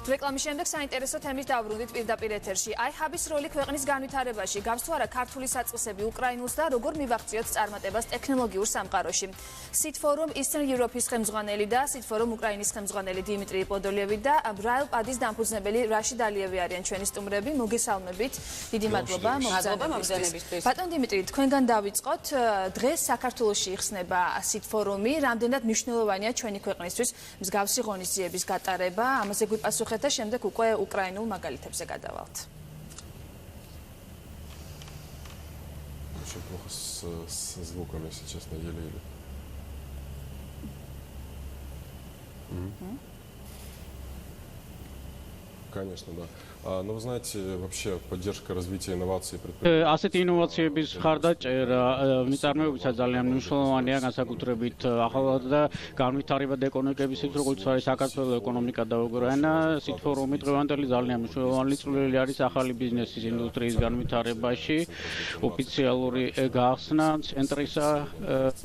რეკლამის შემდეგ საინტერესო თემის დავბრუნდით პირდაპირ ეთერში. iHub-ის როლი ქვეყნის განვითარებაში, გავს თუ არა ქართული საწყისები უკრაინულს და როგორ მივაღწიოთ წარმატებას ტექნოლოგიურ სამყაროში. Sitforum Eastern Europe-ის ხელმძღვანელი და Sitforum უკრაინის ხელმძღვანელი დიმიტრი პოდოლიევი და Braille-პადის დამფუძნებელი რაშიდ ალიევი არიან ჩვენი სტუმრები. მოგესალმებით. დიდი მადლობა მოგზაურობისთვის. ბატონ დიმიტრი, თქვენგან დავიწყოთ. დღეს საქართველოში იხსნება Sitforum-ი, რამდენად მნიშვნელოვანია ჩვენი ქვეყნისთვის მსგავსი ღონისძიების გატარება. Ამაზე გვიპასუხეთ და შემდეგ უკვე უკრაინულ მაგალითებზე გადავალთ. Очень плохо с звуком, если честно, еле-еле. Конечно, да. Но вы знаете, вообще поддержка развития инноваций и предприятий. Ასეთი ინოვაციების მხარდაჭერა მიწარმოებისა ძალიან მნიშვნელოვანია, განსაკუთრებით ახალად და განვითარებად ეკონომიკებისთვის, როგორც არის საქართველოს ეკონომიკა და უკრაინა. Sitforum-ი დღევანდელი ძალიან მნიშვნელოვანი წვლილი არის ახალი ბიზნესის ინდუსტრიის განვითარებაში. ოფიციალური გახსნა ცენტრისა,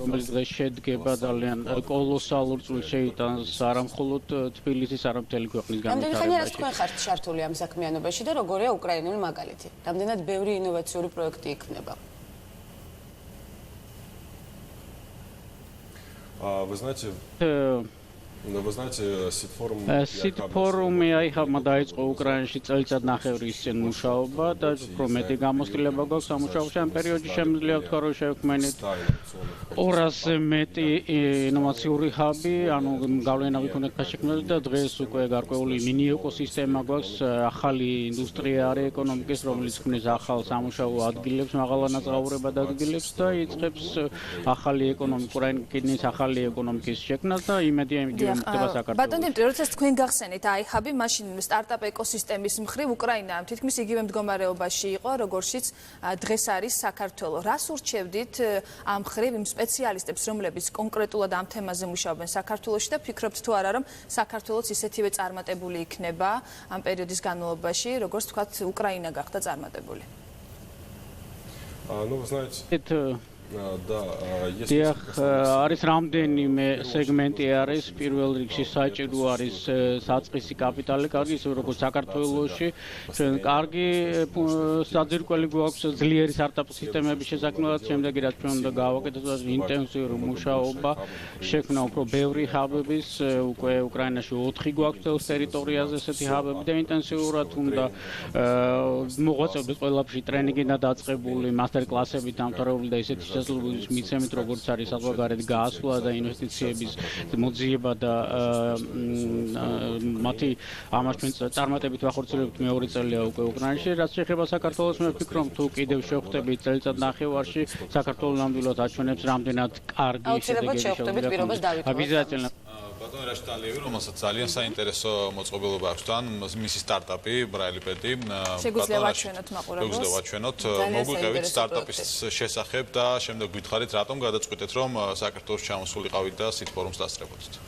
რომელიც დღეს შედგება ძალიან კოლოსალურ წვლილს შეიტანს არა მხოლოდ თბილისის, არამედ მთელი ქვეყნის განვითარებაში. თქვენ ხართ ჩართული ამ საქმიანობაში და როგორია უკრაინული მაგალითი? რამდენად ბევრი ინოვაციური პროექტი იქნება? Вы знаете, Sitforum-ი iHub-მა დაიწყო უკრაინაში წელიწად ნახევრის წინ მუშაობა და უფრო მეტი გამოცდილება გვაქვს სამუშაოში. ამ პერიოდში შემიძლია ვთქვა, რომ შევქმნით 200-ზე მეტი ინოვაციური ჰაბი, ანუ გავლენა ვიქონეთ შექმნილი და დღეს უკვე გარკვეული მინი ეკოსისტემა გვაქვს, ახალი ინდუსტრია არის ეკონომიკის, რომელიც ქმნის ახალ სამუშაო ადგილებს, მაღალანაზღაურებად ადგილებს და იწყებს ახალი უკრაინის ახალი ეკონომიკის შექმნას და იმედია ბატონ დიმიტრი, როდესაც თქვენ გახსენით iHub-ი, მაშინ სტარტაპ ეკოსისტემის მხრივ უკრაინა თითქმის იგივე მდგომარეობაში იყო, როგორშიც დღეს არის საქართველო. რას ურჩევდით ამ მხრივ იმ სპეციალისტებს, რომლებიც კონკრეტულად ამ თემაზე მუშაობენ საქართველოში და ფიქრობთ თუ არა, რომ საქართველოც ისეთივე წარმატებული იქნება ამ პერიოდის განმავლობაში, როგორც თქვათ უკრაინა გახდა წარმატებული? Ну, вы знаете, არის რამდენიმე სეგმენტი არის, პირველ რიგში საჭირო არის საწყისი კაპიტალი, კარგი ისე როგორც საქართველოში, კარგი საძირკველი გვაქვს ძლიერი სტარტაპ სისტემების შესაქმნელად, შემდეგი რაც ჩვენ უნდა გავაკეთოთ ინტენსიური მუშაობა, შექმნა უფრო ბევრი ჰაბების, უკვე უკრაინაში 4 გვაქვს თელ ტერიტორიაზე ესეთი ჰაბები და ინტენსიურად უნდა მოღვაწეობდეს ყველაფერში ტრენინგი და დაწყებული მასტერ-კლასები დამთავრებული და ესეთი მიცემით როგორც არის საზღვარგარეთ გაასვლა და ინვესტიციების მოძიება და მათი ამას ჩვენ წარმატებით ვახორციელებთ მეორე წელია უკვე უკრაინაში. რაც შეეხება საქართველოს, მე ვფიქრობ, თუ კიდევ შევხვდებით წელიწად ნახევარში, საქართველოს ნამდვილად აჩვენებს რამდენად კარგი შედეგები შეგვიძლია. ბატონ რაშიდ ალიევი, რომელსაც ძალიან საინტერესო მოწყობილობა აქვს თან, მისი სტარტაპი Braille-პედი. შეგვიძლია ვაჩვენოთ მაყურებელს. შეგვიძლია ვაჩვენოთ, მოგვიყევით სტარტაპის შესახებ და შემდეგ გითხარით, რატომ გადაწყვიტეთ, რომ საქართველოს ჩამოსულიყავით და Sitforum-ს დასწრებოდით.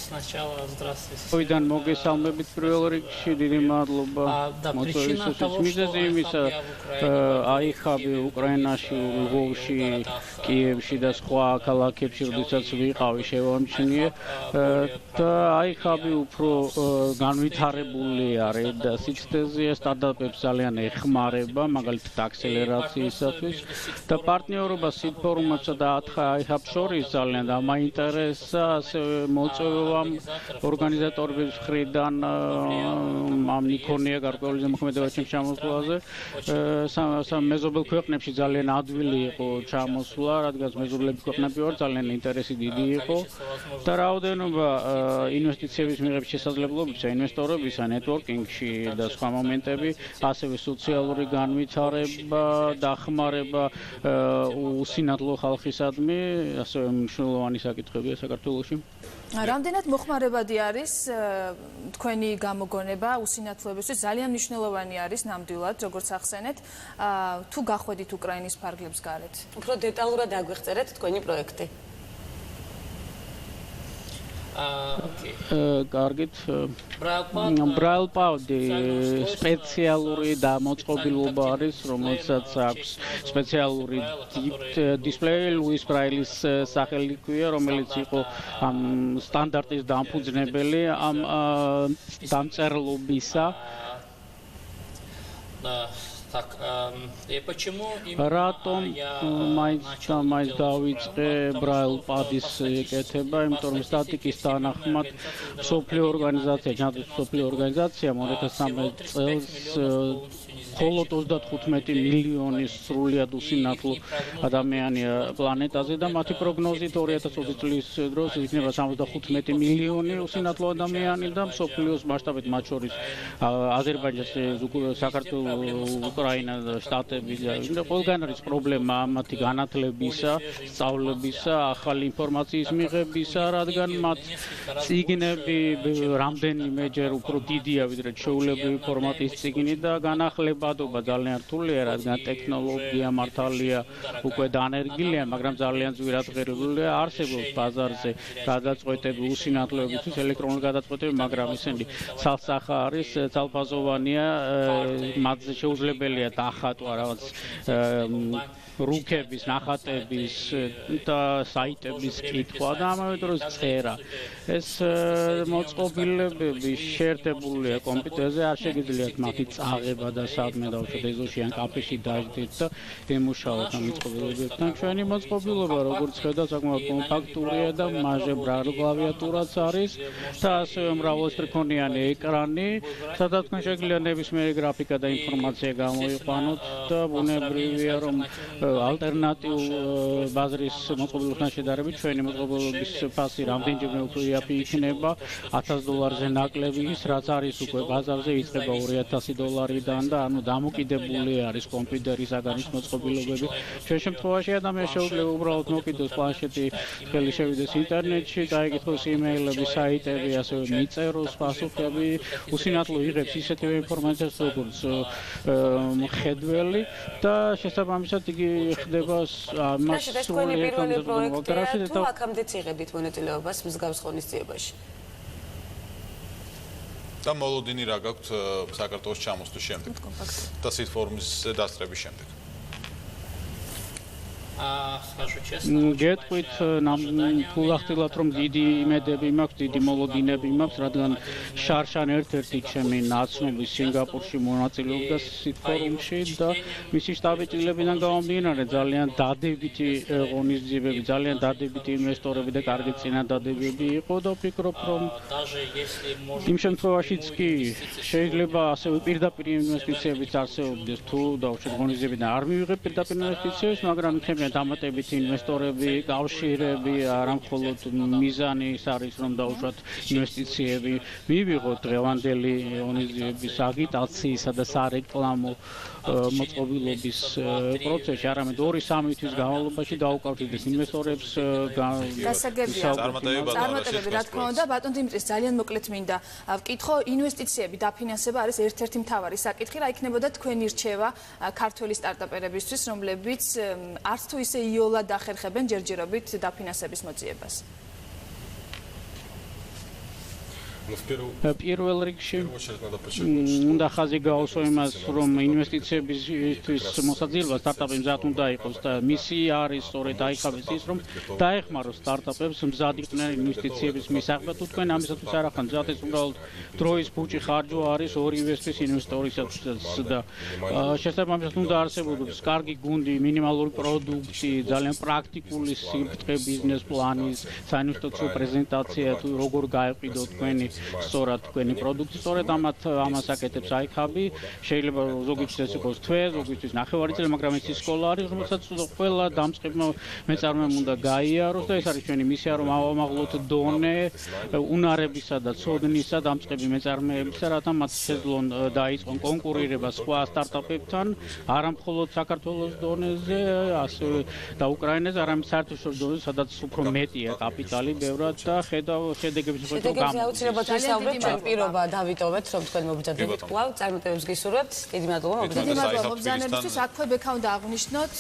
Сначала здравствуйте. Ოიდან მოგესალმებით პირველ რიგში, დიდი მადლობა. მოწვევისთვის მიზეზი იმისა, iHub-ი უკრაინაში, ლვოვში, კიევში და სხვა ქალაქებში, როდესაც ვიყავი, შევამჩნიე და iHub-ი უფრო განვითარებული არის და სიცდეზე სტარტაპებს ძალიან ეხმარება, მაგალითად აქსელერაციისათვის და პარტნიორობა Sitforum-სა და iHub-ს შორის ძალიან დამაინტერესა, ასევე მოწვევა ორგანიზატორების მხრიდან ამ იქონია გარკვეული ზემოქმედება ჩემს ჩამოსვლაზე. მეზობელ ქვეყნებში ძალიან ადვილი იყო ჩამოსვლა, რადგან მეზობლები ქვეყნები ვარ, ძალიან ინტერესი დიდი იყო და რაოდენობა ინვესტიციების მიღების შესაძლებლობისა, ინვესტორებისა, ნეტვორკინგში და სხვა მომენტები, ასევე სოციალური განვითარება, დახმარება უსინათლო ხალხისადმი, ასევე მნიშვნელოვანი საკითხებია საქართველოში. რამდენად მოხმარებადი არის თქვენი გამოგონება უსინათლოებისთვის? ძალიან მნიშვნელოვანი არის ნამდვილად, როგორც ახსენეთ, თუ გახვედით უკრაინის ფარგლებს გარეთ. უფრო დეტალურად აგვიხსენეთ თქვენი პროექტი. ოკეი. კარგით. ბრალპა ბრალპაუდი სპეციალური გამოწყობილობა არის, რომელსაც აქვს სპეციალური დისპლეი ლუის ბრაილის სახელი ქვია, რომელიც იყო ამ სტანდარტის დამფუძნებელი ამ დამწერლობისა. Так, и почему რატომ მაინც დავიწყე ბრაილპადის ეკეთება, იმიტომ რომ სტატიკის თანახმად მსოფლიო ორგანიზაცია 2013 წელს მხოლოდ 35 მილიონი სრულიად უსინათლო ადამიანია პლანეტაზე და მათი პროგნოზით 2020 წლის დროს იქნება 75 მილიონი უსინათლო ადამიანი და მსოფლიოს მასშტაბით მათ შორის აზერბაიჯანი, საქართველოს, უკრაინა და შტატები და ყველგან არის პრობლემა მათი განათლებისა, სწავლებისა, ახალი ინფორმაციის მიღებისა, რადგან მათ წიგნები რამდენიმეჯერ უფრო დიდია ვიდრე ჩვეულებრივი ფორმატის წიგნი და განახლებადობა ძალიან რთულია, რადგან ტექნოლოგია მართალია უკვე დანერგილია, მაგრამ ძალიან ძვირად ღირებულია. არსებობს ბაზარზე გადაწყვეტები უსინათლოებისთვის, ელექტრონული გადაწყვეტები, მაგრამ ისინი ცალსახა არის, ცალფაზოვანია, მათზე შეუძლებელია დახატვა რაღაც რუკების, ნახატების და საიტების კითხვა და ამავე დროს წერა. ეს მოწყობილობები შეერთებულია კომპიუტერზე, არ შეგიძლიათ მათი წაღება და საქმე დავუშვათ ეზოში ან კაფეში დაждდეთ და ემუშაოთ ამ მოწყობილობებთან. ჩვენი მოწყობილობა, როგორც ხედავთ, საკმაოდ კომპაქტურია და მაჟე ბრალკლავიატურაც არის და ასევე მრავალსტრიქონიანი ეკრანი, სადაც თქვენ შეგიძლიათ ნებისმიერი გრაფიკა და ინფორმაცია გამოიყვანოთ და ბუნებრივია, რომ ალტერნატიულ ბაზრის მოწყობილობასთან შედარებით ჩვენი მოწყობილობის ფასი რამდენჯერმე უფრო იაფი იქნება, $1000-ზე ნაკლები ის, რაც არის უკვე ბაზარზე იწყება $2000-დან და ანუ დამოკიდებული არის კომპიუტერისაგან ის მოწყობილობები. ჩვენ შემთხვევაში ადამიანს შეუძლია უბრალოდ მოკიდოს პლანშეტი, ხელი შევიდეს ინტერნეტში, დაიკითხოს იმეილები, საიტები, ასევე მიწეროს პასუხები, usinathlo იღებს ისეთივე ინფორმაციას, როგორც მხედველი და შესაბამისად იგი ხდება მას თქვენი პირველი პროექტია თუ აქამდეც იღებდით მონაწილეობას მსგავს ღონისძიებაში? და მოლოდინი რა გაქვთ საქართველოს ჩამოსვლის შემდეგ და სიტფორმის დასწრების შემდეგ? скажу честно, გეტყვით ფულახდილად რომ დიდი იმედები მაქვს, დიდი მოლოდინები მაქვს, რადგან შარშან ერთ-ერთი ჩემი ნაცნობი სინგაპურში მონაწილეობდა სიტფორუმში და მისი შტაბ-ეტილებიდან გამომდინარე ძალიან დადებითი ღონისძიებები, ძალიან დადებითი ინვესტორები და კარგი წინადადებები იყო და ვფიქრობ, რომ იმ შემთხვევაშიც კი შეიძლება ასევე პირდაპირ ინვესტიციებიც არსებობდეს თუ დავუშვათ ღონისძიებიდან არ მივიღებ პირდაპირ ინვესტიციებს, მაგრამ იქნება დამატებითი ინვესტორები, კავშირები, არა მხოლოდ მიზანი ის არის, რომ დავუშვათ ინვესტიციები მივიღოთ დღევანდელი ღონისძიების აგიტაციისა და სარეკლამო მოწყობილობის პროცესში, არამედ 2-3 თვის განმავლობაში დაუკავშირდეს ინვესტორებს გასაგებია წარმატებები, რა თქმა უნდა, ბატონ დიმიტრის ძალიან მოკლედ მინდა ვკითხო, ინვესტიციები დაფინანსება არის ერთ-ერთი მთავარი საკითხი, რა იქნებოდა თქვენი რჩევა ქართველი სტარტაპერებისთვის, რომლებიც არც თუ ისე იოლად ახერხებენ ჯერჯერობით დაფინანსების მოძიებას? პირველ რიგში უნდა ხაზი გაუსვა იმას, რომ ინვესტიციებისთვის მოსაძიებლად სტარტაპი მზად უნდა იყოს და მისი არის სწორედ აიხავეს ის, რომ დაეხმაროს სტარტაპებს მზად იყვნენ ინვესტიციების მისაღებად. თუ თქვენ ამისათვის არ ახან მზად, ეს უბრალოდ დროის ფუჭი ხარჯვა არის ორივესთვის ინვესტორისათვის და შესაბამისად უნდა არსებობდეს კარგი გუნდი, მინიმალური პროდუქტი, ძალიან პრაქტიკული სიფრთხე ბიზნეს პლანის, საინვესტიციო პრეზენტაცია, თუ როგორ გაეყიდოთ თქვენი სწორად თქვენი პროდუქტი, სწორედ ამას აკეთებს აიქაბი. შეიძლება ზოგისთვის ეს იყოს თვე, ზოგისთვის ნახევარი წელი, მაგრამ ეს ის სკოლა არის, რომელსაც ყველა დამწყებმა მეწარმეამ უნდა გაიაროს და ეს არის ჩვენი მისია, რომ ავამაღლოთ დონე უნარებისა და ცოდნისა დამწყები მეწარმეებისა, რათა მათ შეძლონ დაიწყონ კონკურირება სხვა სტარტაპებთან, არა მხოლოდ საქართველოს დონეზე, ასევე და უკრაინაზე, არამედ საერთაშორისო დონეზე, სადაც უფრო მეტია კაპიტალი ბევრად და ხედავ შედეგების მიხედვით შედეგებზე აუცილებლად ვისაუბრებთ, ჩვენ მადლობა. პირობა დავიტოვეთ, რომ თქვენ მობრძანებით ბატონო. კვლავ წარმატებებს გისურვებთ. დიდი მადლობა დიდი მობრძანებით. დიდი მადლობა საერთო მობრძანებისთვის. პირისთან- აქვე ბექა უნდა აღვნიშნოთ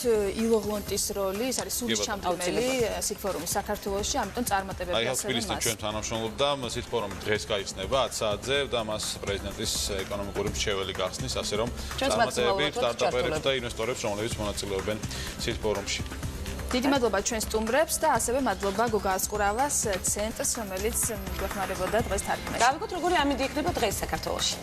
ილოღლონტის როლი, ეს არის სულის ბატონო. ჩამდგმელი სიტფორუმის საქართველოში, ამიტომ წარმატებები აი ასევე ჰალფპილისთან მას. ჩვენ თანამშრომლობდა სიტფორუმი დღეს გაიხსნება 10 საათზე და მას პრეზიდენტის ეკონომიკური მრჩეველი გახსნის, ასე რომ ჩვენს წარმატებები მაქსიმალურად სტარტაპერებს ჩართულებ. და ინვესტორებს, რომლებიც მონაწილეობენ სიტფორუმში. დიდი მადლობა ჩვენ სტუმრებს და ასევე მადლობა გოგა ასკურავას ცენტრს, რომელიც გვეხმარებოდა დღეს თარგმნაში. გავიგოთ, როგორი ამინდი იქნება დღეს საქართველოში.